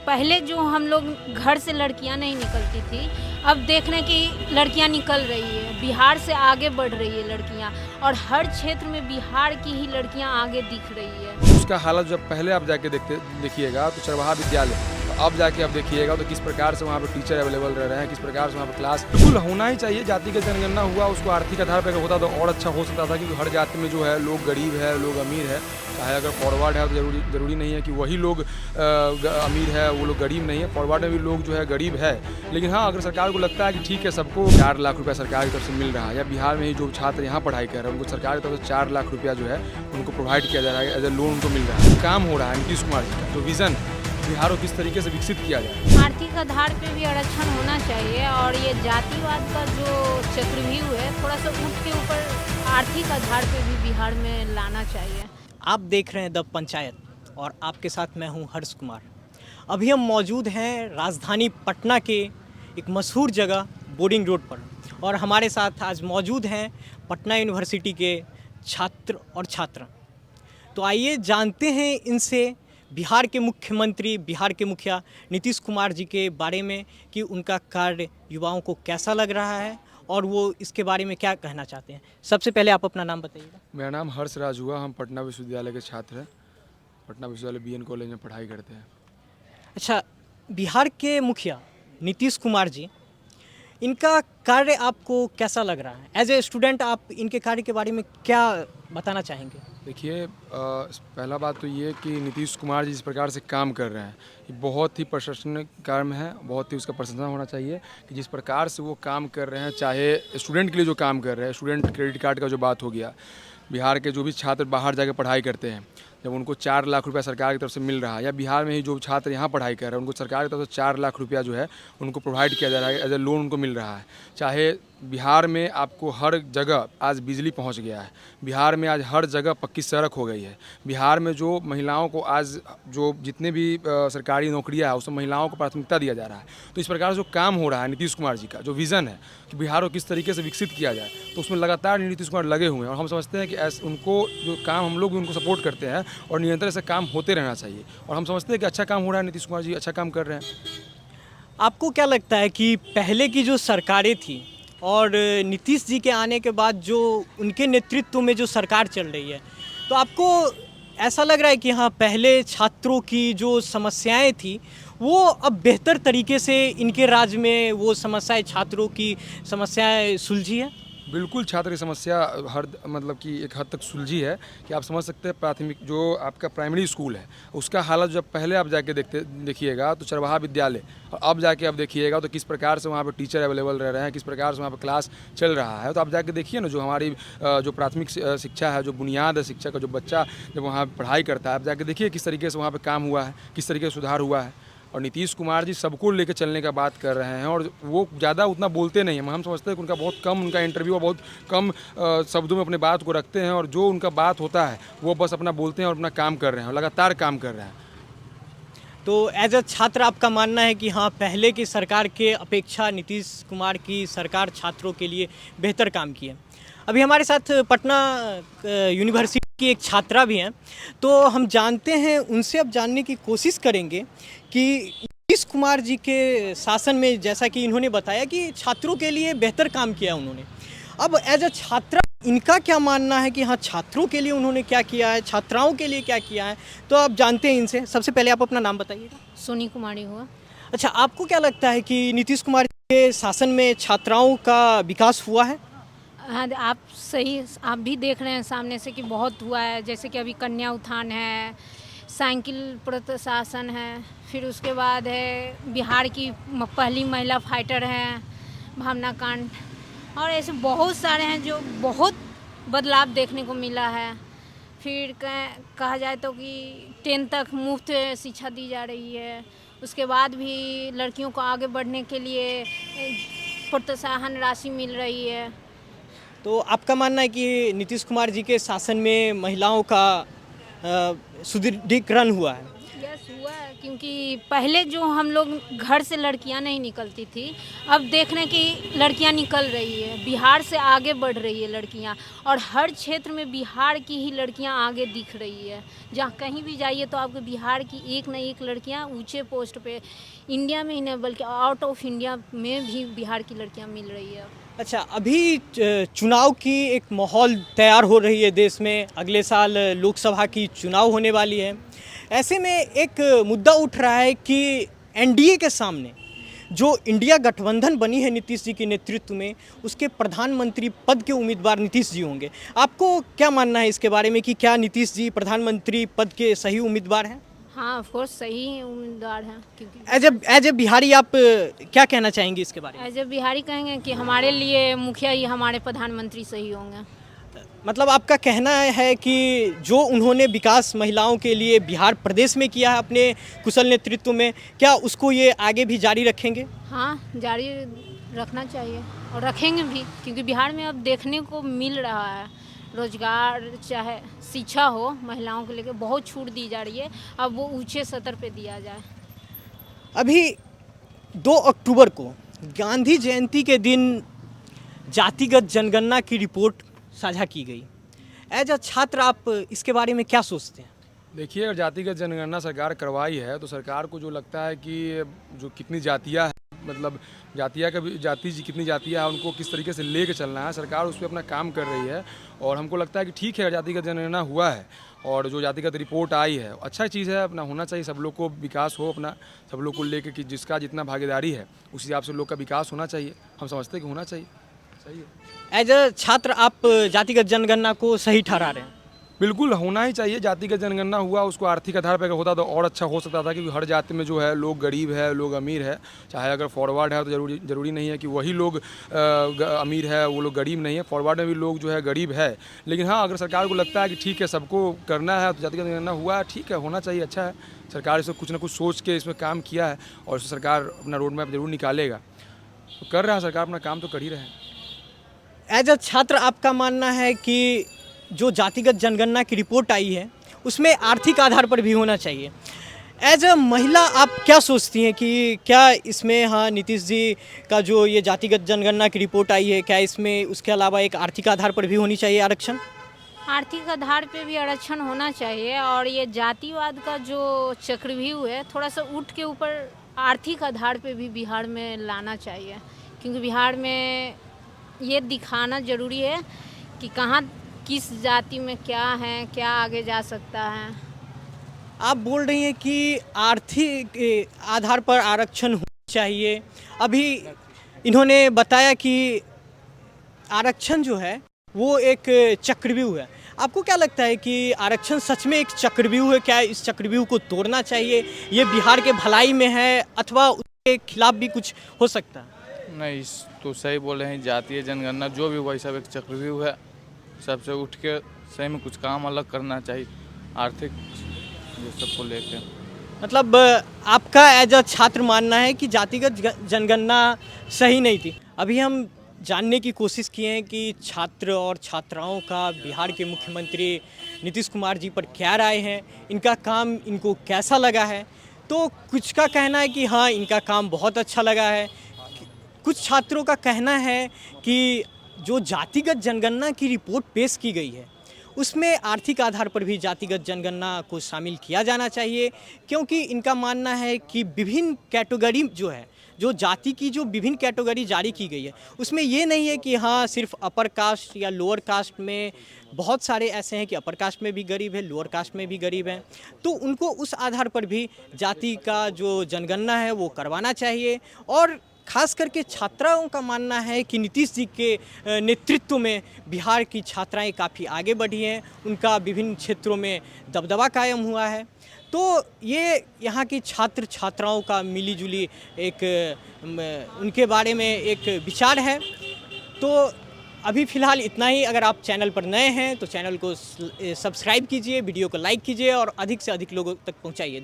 पहले जो हम लोग घर से लड़कियां नहीं निकलती थी, अब देख रहे हैं कि लड़कियां निकल रही है, बिहार से आगे बढ़ रही है लड़कियां, और हर क्षेत्र में बिहार की ही लड़कियां आगे दिख रही है। उसका हालत जब पहले आप जाके देखिएगा तो चरवाहा विद्यालय, अब जाके आप देखिएगा तो किस प्रकार से वहाँ पे टीचर अवेलेबल रह रहे हैं, किस प्रकार से वहाँ पे क्लास बिल्कुल होना ही चाहिए। जातिगत जनगणना हुआ, उसको आर्थिक आधार पर अगर होता तो और अच्छा हो सकता था, क्योंकि हर जाति में जो है लोग गरीब है, लोग अमीर है। चाहे अगर फॉरवर्ड है तो ज़रूरी नहीं है कि वही लोग अमीर है, वो लोग गरीब नहीं है। फॉरवर्ड में भी लोग जो है गरीब है। लेकिन हाँ, अगर सरकार को लगता है कि ठीक है, सबको 4 लाख रुपया सरकार की तरफ से मिल रहा है, या बिहार में ही जो छात्र यहाँ पढ़ाई कर रहे हैं उनको सरकार की तरफ से 4 लाख रुपया जो है उनको प्रोवाइड किया जा रहा है, एज ए लोन उनको मिल रहा है। काम हो रहा है नीतीश कुमार जी का जो विज़न बिहार को किस तरीके से विकसित किया जाए। आर्थिक आधार पे भी आरक्षण होना चाहिए, और ये जातिवाद का जो चक्रव्यूह है थोड़ा सा उसके ऊपर आर्थिक आधार पे भी बिहार में लाना चाहिए। आप देख रहे हैं द पंचायत और आपके साथ मैं हूं हर्ष कुमार। अभी हम मौजूद हैं राजधानी पटना के एक मशहूर जगह बोर्डिंग रोड पर, और हमारे साथ आज मौजूद हैं पटना यूनिवर्सिटी के छात्र और छात्रा। तो आइए जानते हैं इनसे बिहार के मुख्यमंत्री, बिहार के मुखिया नीतीश कुमार जी के बारे में कि उनका कार्य युवाओं को कैसा लग रहा है और वो इसके बारे में क्या कहना चाहते हैं। सबसे पहले आप अपना नाम बताइएगा। मेरा नाम हर्ष राज हुआ, हम पटना विश्वविद्यालय के छात्र हैं। पटना विश्वविद्यालय BN कॉलेज में पढ़ाई करते हैं। अच्छा, बिहार के मुखिया नीतीश कुमार जी, इनका कार्य आपको कैसा लग रहा है? एज ए स्टूडेंट आप इनके कार्य के बारे में क्या बताना चाहेंगे? देखिए, पहला बात तो ये कि नीतीश कुमार जी जिस प्रकार से काम कर रहे हैं, ये बहुत ही प्रशंसनीय काम है, बहुत ही उसका प्रशंसा होना चाहिए कि जिस प्रकार से वो काम कर रहे हैं। चाहे स्टूडेंट के लिए जो काम कर रहे हैं, स्टूडेंट क्रेडिट कार्ड का जो बात हो गया, बिहार के जो भी छात्र बाहर जाकर पढ़ाई करते हैं, जब उनको 4 लाख रुपया सरकार की तरफ से मिल रहा है, या बिहार में ही जो छात्र यहाँ पढ़ाई कर रहे हैं उनको सरकार की तरफ से 4 लाख रुपया जो है उनको प्रोवाइड किया जा रहा है, एज ए लोन उनको मिल रहा है। चाहे बिहार में आपको हर जगह आज बिजली पहुँच गया है, बिहार में आज हर जगह पक्की सड़क हो गई है, बिहार में जो महिलाओं को आज जो जितने भी सरकारी नौकरियाँ है उसमें महिलाओं को प्राथमिकता दिया जा रहा है। तो इस प्रकार से जो काम हो रहा है नीतीश कुमार जी का जो विज़न है कि बिहार को किस तरीके से विकसित किया जाए, तो उसमें लगातार नीतीश कुमार लगे हुए हैं। और हम समझते हैं कि उनको जो काम, हम लोग भी उनको सपोर्ट करते हैं और निरंतर से काम होते रहना चाहिए। और हम समझते हैं कि अच्छा काम हो रहा है, नीतीश कुमार जी अच्छा काम कर रहे हैं। आपको क्या लगता है कि पहले की जो सरकारें थी और नीतीश जी के आने के बाद जो उनके नेतृत्व में जो सरकार चल रही है, तो आपको ऐसा लग रहा है कि हाँ, पहले छात्रों की जो समस्याएं थी वो अब बेहतर तरीके से इनके राज्य में वो समस्याएं, छात्रों की समस्याएं सुलझी है? बिल्कुल, छात्र की समस्या मतलब कि एक हद तक सुलझी है कि आप समझ सकते हैं। प्राथमिक जो आपका प्राइमरी स्कूल है उसका हालत जब पहले आप जाके देखिएगा तो चरवाहा विद्यालय, और अब जाके आप देखिएगा तो किस प्रकार से वहाँ पे टीचर अवेलेबल रह रहे हैं, किस प्रकार से वहाँ पे क्लास चल रहा है। तो आप जाके देखिए ना, जो हमारी जो प्राथमिक शिक्षा है, जो बुनियाद है शिक्षा का, जो बच्चा जब वहाँ पढ़ाई करता है, आप जाके देखिए किस तरीके से वहाँ पर काम हुआ है, किस तरीके से सुधार हुआ है। और नीतीश कुमार जी सबको लेकर चलने का बात कर रहे हैं, और वो ज़्यादा उतना बोलते नहीं हैं। हम समझते हैं कि उनका बहुत कम, उनका इंटरव्यू बहुत कम शब्दों में अपने बात को रखते हैं, और जो उनका बात होता है वो बस अपना बोलते हैं और अपना काम कर रहे हैं, लगातार काम कर रहे हैं। तो एज अ छात्र आपका मानना है कि हाँ, पहले की सरकार के अपेक्षा नीतीश कुमार की सरकार छात्रों के लिए बेहतर काम की है। अभी हमारे साथ पटना यूनिवर्सिटी की एक छात्रा भी हैं, तो हम जानते हैं उनसे, अब जानने की कोशिश करेंगे कि नीतीश कुमार जी के शासन में, जैसा कि इन्होंने बताया कि छात्रों के लिए बेहतर काम किया उन्होंने, अब एज अ छात्रा इनका क्या मानना है कि हाँ, छात्रों के लिए उन्होंने क्या किया है, छात्राओं के लिए क्या किया है, तो आप जानते हैं इनसे। सबसे पहले आप अपना नाम बताइएगा। सोनी कुमारी हुआ। अच्छा, आपको क्या लगता है कि नीतीश कुमार के शासन में छात्राओं का विकास हुआ है? हाँ, आप भी देख रहे हैं सामने से कि बहुत हुआ है। जैसे कि अभी कन्या उत्थान है, साइकिल प्रशासन है, फिर उसके बाद है बिहार की पहली महिला फाइटर हैं भावना कांड, और ऐसे बहुत सारे हैं जो बहुत बदलाव देखने को मिला है। फिर कहा जाए तो कि 10 तक मुफ्त शिक्षा दी जा रही है, उसके बाद भी लड़कियों को आगे बढ़ने के लिए प्रोत्साहन राशि मिल रही है। तो आपका मानना है कि नीतीश कुमार जी के शासन में महिलाओं का सुदृढ़ीकरण हुआ है? यस, हुआ है, क्योंकि पहले जो हम लोग घर से लड़कियां नहीं निकलती थी, अब देख रहे हैं कि लड़कियां निकल रही है, बिहार से आगे बढ़ रही है लड़कियां, और हर क्षेत्र में बिहार की ही लड़कियां आगे दिख रही है। जहाँ कहीं भी जाइए तो आपको बिहार की एक न एक लड़कियां ऊंचे पोस्ट पे, इंडिया में ही नहीं बल्कि आउट ऑफ इंडिया में भी बिहार की लड़कियां मिल रही है। अच्छा, अभी चुनाव की एक माहौल तैयार हो रही है देश में, अगले साल लोकसभा की चुनाव होने वाली है। ऐसे में एक मुद्दा उठ रहा है कि एनडीए के सामने जो इंडिया गठबंधन बनी है नीतीश जी के नेतृत्व में, उसके प्रधानमंत्री पद के उम्मीदवार नीतीश जी होंगे। आपको क्या मानना है इसके बारे में कि क्या नीतीश जी प्रधानमंत्री पद के सही उम्मीदवार हैं? हाँ, ऑफ कोर्स सही उम्मीदवार हैं, क्योंकि एज ए बिहारी आप क्या कहना चाहेंगे इसके बारे में? एज ए बिहारी कहेंगे कि हमारे लिए मुखिया ही हमारे प्रधानमंत्री सही होंगे। मतलब आपका कहना है कि जो उन्होंने विकास महिलाओं के लिए बिहार प्रदेश में किया है अपने कुशल नेतृत्व में, क्या उसको ये आगे भी जारी रखेंगे? हाँ, जारी रखना चाहिए और रखेंगे भी, क्योंकि बिहार में अब देखने को मिल रहा है रोजगार चाहे शिक्षा हो, महिलाओं को लेकर बहुत छूट दी जा रही है, अब वो ऊंचे स्तर पे दिया जाए। अभी 2 अक्टूबर को गांधी जयंती के दिन जातिगत जनगणना की रिपोर्ट साझा की गई। एज अ छात्र आप इसके बारे में क्या सोचते हैं? देखिए, अगर जातिगत जनगणना सरकार करवाई है तो सरकार को जो लगता है कि जो कितनी जातियाँ हैं, मतलब जाति कितनी जातियाँ हैं, उनको किस तरीके से लेके चलना है, सरकार उस पर अपना काम कर रही है। और हमको लगता है कि ठीक है, जातिगत जनगणना हुआ है और जो जातिगत रिपोर्ट आई है अच्छा चीज़ है, अपना होना चाहिए, सब लोग को विकास हो अपना, सब लोग को लेके कि जिसका जितना भागीदारी है उस हिसाब से लोग का विकास होना चाहिए। हम समझते हैं कि होना चाहिए, सही है। एज अ छात्र आप जातिगत जनगणना को सही ठहरा रहे हैं? बिल्कुल होना ही चाहिए। जातिगत जनगणना हुआ, उसको आर्थिक आधार पर अगर होता तो और अच्छा हो सकता था, क्योंकि हर जाति में जो है लोग गरीब है, लोग अमीर है। चाहे अगर फॉरवर्ड है तो ज़रूरी नहीं है कि वही लोग अमीर है, वो लोग गरीब नहीं है। फॉरवर्ड में भी लोग जो है गरीब है। लेकिन हाँ, अगर सरकार को लगता है कि ठीक है सबको करना है तो जातिगत जनगणना हुआ है, ठीक है, होना चाहिए, अच्छा है। सरकार इसमें कुछ ना कुछ सोच के इसमें काम किया है और इसमें सरकार अपना रोड मैप जरूर निकालेगा। तो कर रहा है सरकार, अपना काम तो कर ही रहे हैं। एज अ छात्र आपका मानना है कि जो जातिगत जनगणना की रिपोर्ट आई है उसमें आर्थिक आधार पर भी होना चाहिए। एज अ महिला आप क्या सोचती हैं कि क्या इसमें, हाँ, नीतीश जी का जो ये जातिगत जनगणना की रिपोर्ट आई है, क्या इसमें उसके अलावा एक आर्थिक आधार पर भी होनी चाहिए आरक्षण? आर्थिक आधार पे भी आरक्षण होना चाहिए, और ये जातिवाद का जो चक्रव्यूह है थोड़ा सा उठ के ऊपर आर्थिक आधार पे भी बिहार में लाना चाहिए, क्योंकि बिहार में ये दिखाना ज़रूरी है कि कहाँ किस जाति में क्या है, क्या आगे जा सकता है। आप बोल रही हैं कि आर्थिक आधार पर आरक्षण होना चाहिए। अभी इन्होंने बताया कि आरक्षण जो है वो एक चक्रव्यूह है। आपको क्या लगता है कि आरक्षण सच में एक चक्रव्यूह है? क्या इस चक्रव्यूह को तोड़ना चाहिए? ये बिहार के भलाई में है अथवा उसके खिलाफ भी कुछ हो सकता है? नहीं, तो सही बोले हैं। जातीय जनगणना जो भी हुआ सब एक चक्रव्यूह है। सबसे उठ के सही में कुछ काम अलग करना चाहिए, आर्थिक ये सबको लेके। मतलब आपका एज अ छात्र मानना है कि जातिगत जनगणना सही नहीं थी। अभी हम जानने की कोशिश किए हैं कि छात्र और छात्राओं का बिहार के मुख्यमंत्री नीतीश कुमार जी पर क्या राय है, इनका काम इनको कैसा लगा है। तो कुछ का कहना है कि हाँ, इनका काम बहुत अच्छा लगा है। कुछ छात्रों का कहना है कि जो जातिगत जनगणना की रिपोर्ट पेश की गई है उसमें आर्थिक आधार पर भी जातिगत जनगणना को शामिल किया जाना चाहिए, क्योंकि इनका मानना है कि विभिन्न कैटेगरी जो है, जो जाति की जो विभिन्न कैटेगरी जारी की गई है उसमें ये नहीं है कि हाँ सिर्फ अपर कास्ट या लोअर कास्ट में, बहुत सारे ऐसे हैं कि अपर कास्ट में भी गरीब है, लोअर कास्ट में भी गरीब हैं, तो उनको उस आधार पर भी जाति का जो जनगणना है वो करवाना चाहिए। और खास करके छात्राओं का मानना है कि नीतीश जी के नेतृत्व में बिहार की छात्राएं काफ़ी आगे बढ़ी हैं, उनका विभिन्न क्षेत्रों में दबदबा कायम हुआ है। तो ये यहाँ की छात्र छात्राओं का मिलीजुली एक उनके बारे में एक विचार है। तो अभी फ़िलहाल इतना ही। अगर आप चैनल पर नए हैं तो चैनल को सब्सक्राइब कीजिए, वीडियो को लाइक कीजिए और अधिक से अधिक लोगों तक पहुँचाइए।